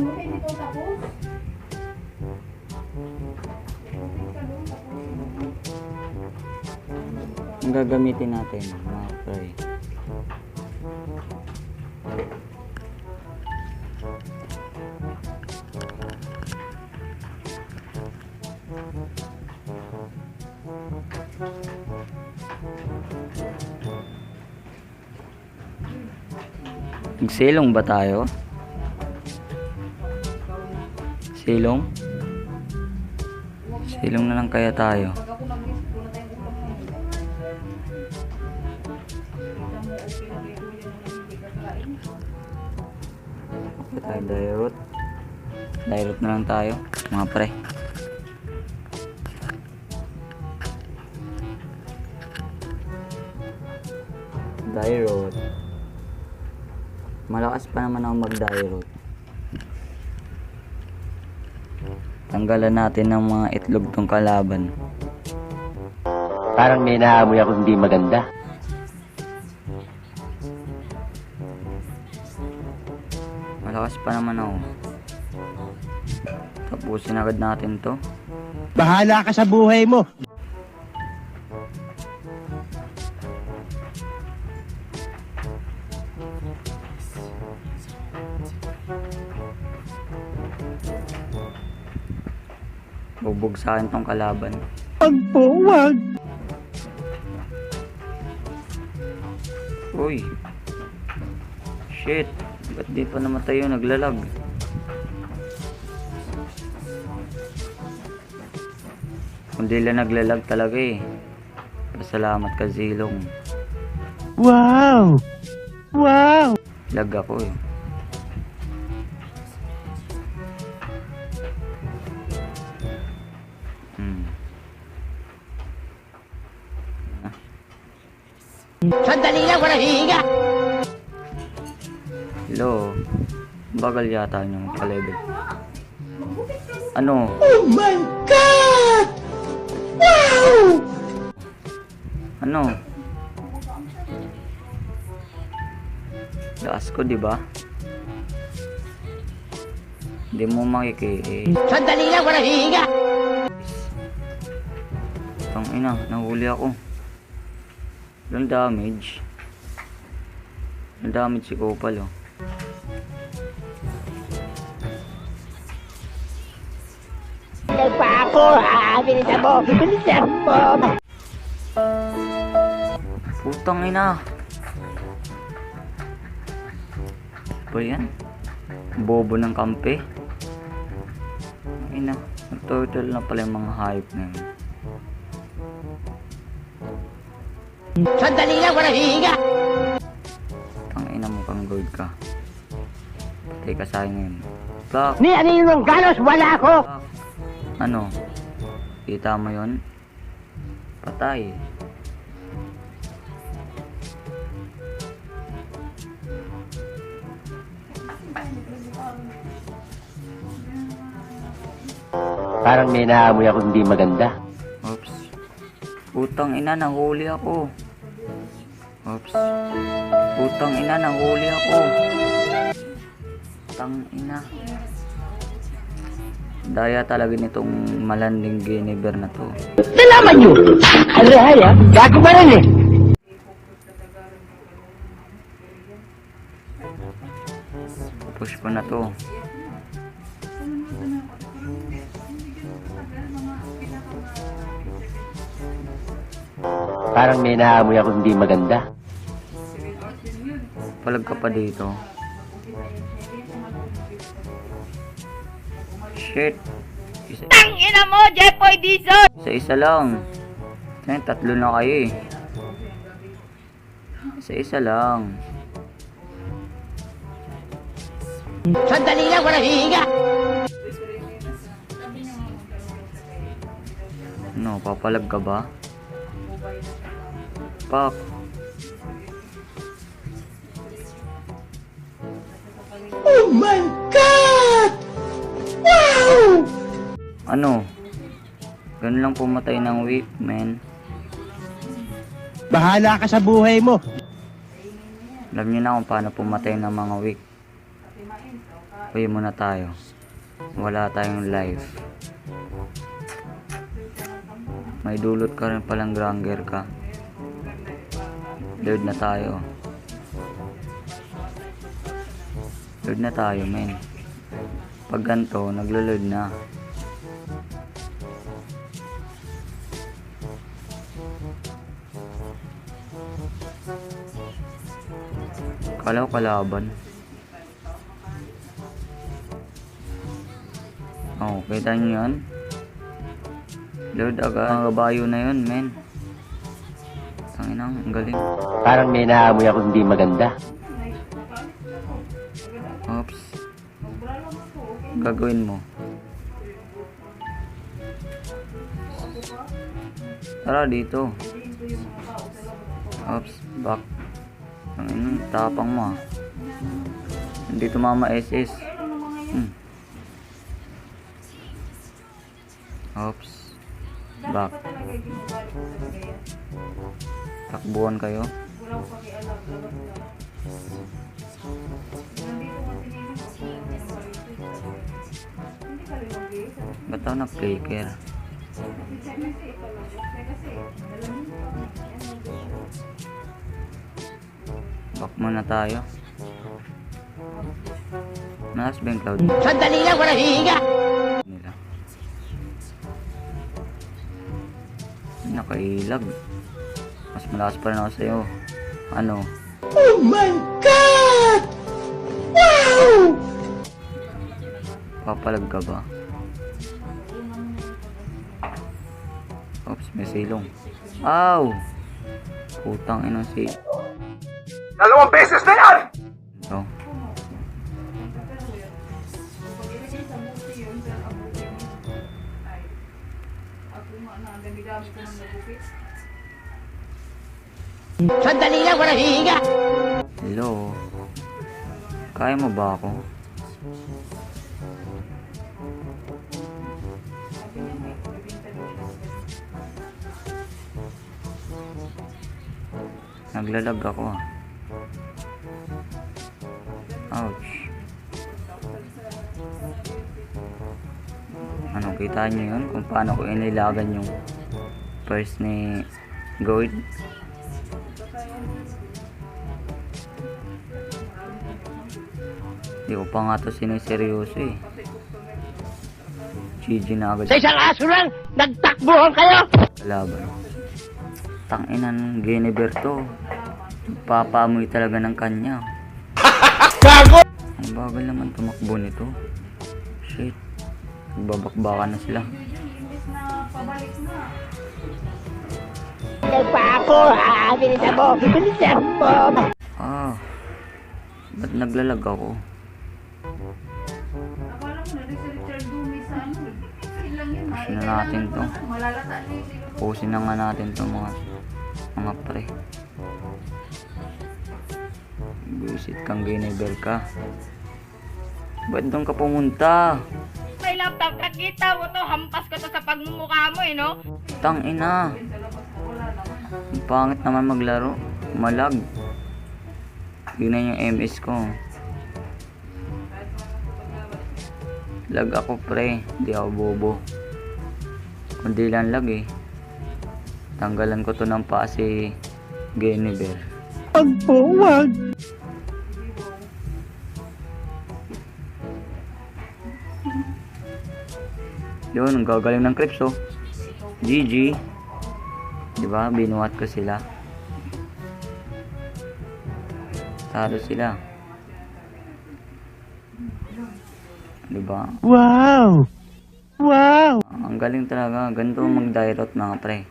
mo, hindi to tapos. Ang gagamitin natin, mga fry. Nagsilong ba tayo? Silong? Silong na lang kaya tayo. Pag ako nag-miss, wala tayong ulam ngayon. Kita mo, okay na kayo yan na hindi kakain. Okay tayo, dairot. Dairot na lang tayo, mga pre. Dairot. Malakas pa naman ako mag-dairot. Tanggalan natin ng mga itlog tong kalaban. Parang may naamoy ako hindi maganda. Malakas pa naman ako. Tapusin agad natin to. Bahala ka sa buhay mo. Bubugsakin tong kalaban. Wag po, wag. Uy. Shit. Ba't di pa namatay yung naglalag? Kundi lang naglalag talaga eh. Pasalamat ka, Zilong. Wow! Wow! Lag ako eh. Sandali lang, walang hihinga! Hello. Bagal yata yung ka-level. Ano? Oh my God! Wow! Ano? Lakas ko, di ba? Hindi mo makiki. Sandali lang, walang hihinga! Tangina, nahuli ako. Ilang damage? Ilang damage si Kopal, oh. Nagpa ako, ha? Bilisan mo! Bilisan mo! Putang ina. Ba yan? Bobo ng kampe. Ina, nag-turtle na pala yung mga hype na yun. Sandali lang, walang hihinga! Ang ina mo kang gold ka. Patay ka sa akin ngayon. Block! Ni Aninong Galos, wala ako! Ano? Kita mo yon? Patay. Parang may naamoy ako hindi maganda. Oops. Putang ina, nahuli ako. Oops. Putang ina, nahuli ako. Putang ina. Daya talaga nitong malanding Guinevere na to. Nalaman nyo! Alahaya, gago ba rin eh? Push ko na to. Parang may naamoy ako hindi maganda. Palag ka pa dito. Shit. Ang ina mo, Jeffoy Dizon! Isa-isa lang. Ngayon, tatlo na kayo eh. Isa-isa lang. Sandali lang, walang hihinga! Ano, papalag ka ba? Pak. Oh my God! Wow! Ano? Ganun lang pumatay ng weak, man. Bahala ka sa buhay mo. Alam niyo na kung paano pumatay ng mga weak. Uy muna tayo. Wala tayong life. May dulot ka rin palang granger ka. Load na tayo. Load na tayo, men. Pag ganito, naglo-load na. Kala ko kalaban. Oh, kita nyo yan? Load agad. Ang kabayo na yun, men. Tanginang, ang galing. Parang may naamoy ako hindi maganda. Oops. Gagawin mo. Tara dito. Oops, back. Tanginang, tapang mo ah. Hindi tumama SS. Oops. Back. Takbuhan kayo. Walang pakialam, labas lang. Nandito nga tinigil ko. Hindi ka rin mag-iis. Ba't ako nag-clicker? Back muna tayo. Malakas ba yung cloud? Sandali lang, walang hihinga! Nila. Nakailag. Mas malakas pa rin ako sa'yo. Ano? Oh my God! Wow! Papalag ka ba? Oops, may silong. Ow! Putang ina si... 2 beses na yan! Oh. Pag ilagay sa buti yun, sa abuti mo, ay, ako nga na, ang dami-dami ko nang nabukit. Sandali lang, walang hihinga! Hello? Kaya mo ba ako? Sabi niya, may bibinta daw siya. Naglalag ako ah. Ouch. Ano, kita nyo yun? Kung paano ko inilagan yung first ni Goid. Di ko pa nga to siniseryoso eh. GG na agad. Sa isang aso lang, nagtakbuhan kayo! Kalaban. Tanginan Guinevere to. Papamoy talaga ng kanya. Gago! Ang bagal naman tumakbo nito. Shit. Nagbabakbakan na sila. Imbis na pabalik na. Nagpa ako, ha? Bilisan mo! Bilisan mo! Ah. Ba't naglalag ako? Akala ko na rin si Richard Dumi sa ano. Kasi lang yun. Pusin na natin to. Malalata na yung sino. Pusin na nga natin to mga pre. Buisit kang Guinevere ka. Ba't doon ka pumunta? May laptop, nakita mo to, hampas ko to sa pagmumukha mo eh, no? Tangina. Ang pangit naman maglaro. Malag. Yun na yung MS ko. Lag ako pre. Hindi ako bobo. Kundi lang lag eh. Tanggalan ko to ng paa si Guinevere. Wag po, wag! Yun, ang gagaling ng Crips oh. GG. Diba? Binuhat ko sila. Talo sila. Diba? Wow! Wow! Ang galing talaga. Ganito mag-direct mga pre.